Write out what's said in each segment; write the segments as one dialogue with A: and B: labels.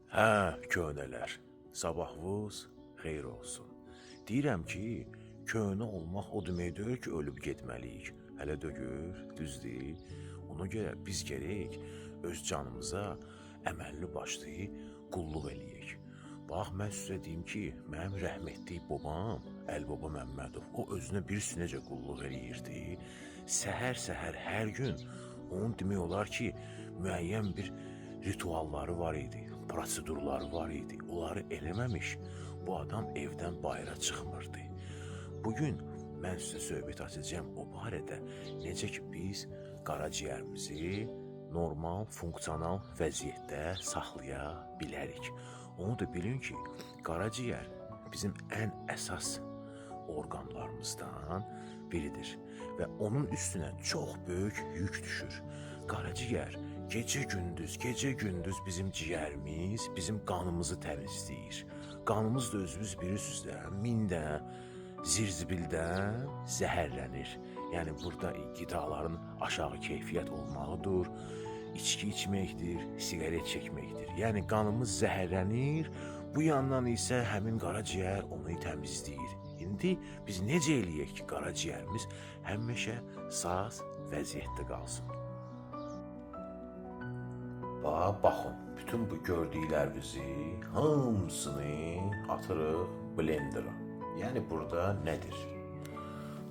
A: Hə, köhnələr, sabahınız xeyir olsun. Deyirəm ki, köhnə olmaq o demək deyil ki, ölüb getməliyik. Hələ döyür, düzdür? Ona görə biz gərək öz canımıza əməlli başlı qulluq eləyək. Bax, mən sizə deyim ki, mənim rəhmətli babam, Əlibaba Məmmədov, o özünə bir necə qulluq eləyirdi. Səhər-səhər hər gün onun demək olar ki, müəyyən bir ritualları var idi, prosedurları var idi. Onları eləməmiş bu adam evdən bayıra çıxmırdı. Bugün mən sizə söhbət açacağım o barədə, necə ki biz qaraciyərimizi normal, funksional vəziyyətdə saxlaya bilərik. Onu da bilin ki, qaraciyər bizim ən əsas orqanlarımızdan biridir və onun üstünə çox böyük yük düşür. Qaraciyər gecə gündüz bizim ciyərimiz, bizim qanımızı təmizləyir. Qanımız da özünüz bilirsiniz də, mində, zirzibildən zəhərlənir. Yəni burada qidaların aşağı keyfiyyət olmağıdır, içki içməkdir, siqaret çəkməkdir. Yəni qanımız zəhərlənir, bu yandan isə həmin qaraciyər onu təmizləyir. İndi biz necə eləyək ki, qaraciyərimiz həmişə saz vəziyyətdə qalsın? Baxın, bütün bu gördüklərinizi hamısını atırıq blendera. Yəni burada nədir?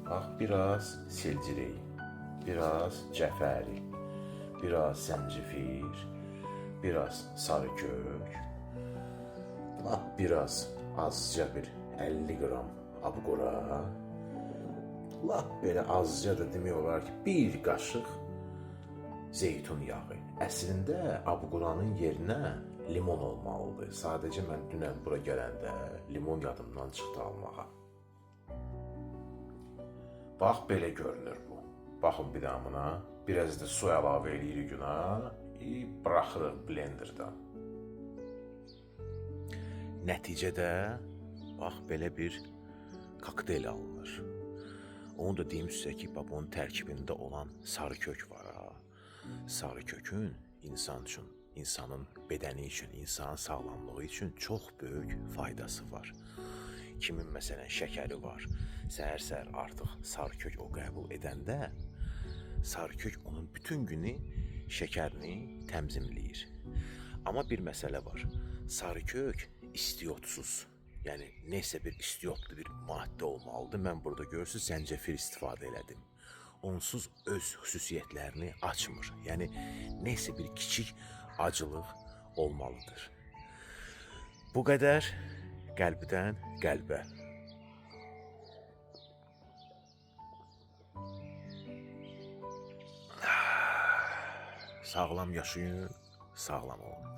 A: Bax, biraz silcirək, biraz cəfəri, biraz zəncifir, biraz sarı kök, biraz azca bir 50 qram abqora, belə azca da demək olar ki, bir qaşıq zeytun yağı. Əslində abquranın yerinə limon olmalıdır. Sadəcə mən dünən bura gələndə limon yadımdan çıxdı almağa. Bax, belə görünür bu. Baxın bir daha buna. Biraz da su əlavə eləyirik günə. Bıraxırıq blenderdan. Nəticədə bax, belə bir kokteyl alınır. Onu da deyim sizə ki, onun tərkibində olan sarı kök var. Sarı kökün insan üçün, insanın bədəni üçün, insanın sağlamlığı üçün çox böyük faydası var. Kimin məsələn şəkəri var, səhər-səhər artıq sarı kök o qəbul edəndə, sarı kök onun bütün günü şəkərini təmizləyir. Amma bir məsələ var, sarı kök istiotsuz, yəni nəsə bir istiotlu bir maddə olmalıdır. Mən burada görürsünüz zəncəfil istifadə elədim. Onsuz öz xüsusiyyətlərini açmır. Yəni nəsə bir kiçik acılıq olmalıdır. Bu qədər qəlbdən qəlbə. Sağlam yaşayın, sağlam olun.